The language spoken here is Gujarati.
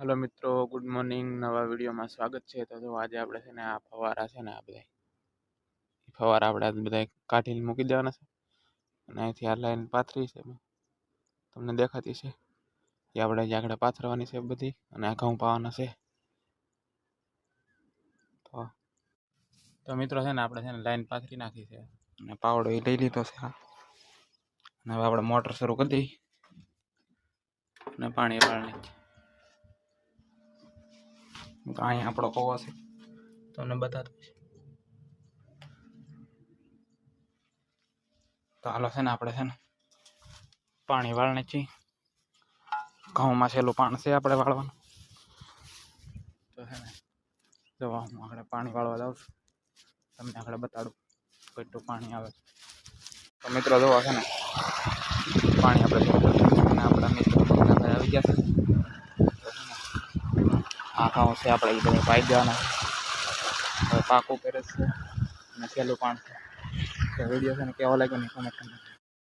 हेलो मित्रों, गुड मॉर्निंग। नवा वीडियो में स्वागत है। तो आज આપણે છે ને આ ફવારા છે ને આ બધા ફવારા આપણે આ બધા કાઢીને મૂકી દેવાના છે અને અહીંથી આ લાઈન પાથરી છે તમને દેખાતી છે એ આપણે જે આગળ પાથરવાની છે બધી અને આ ઘઉં પાવાના છે. તો મિત્રો છે ને આપણે છે ને લાઈન પાથરી નાખી છે અને પાવડો એ લઈ લીધો છે અને હવે આપણે મોટર શરૂ કરી દઈ અને પાણી વાળની. તો અહીંયા આપણો કૂવો છે તમને બતાવતો છે. તો હાલો છે ને આપણે છે ને પાણી વાળને છીએ. ઘઉંમાં છેલ્લું પાણી છે આપણે વાળવાનું. તો છે ને જો હું આગળ પાણી વાળવા જાઉં છું, તમને આગળ બતાડું કેટલું પાણી આવે. તો મિત્રો જોવા છે ને પાણી આપણે આપણા મિત્રો આવી ગયા છે. આ ઘઉં છે આપણે એ બધા પાઈ દેવાના હવે પાકું કરે છે અને છેલ્લું પાણી છે. વિડીયો છે ને કેવો લાગ્યો નહીં કોમેન્ટ કરી.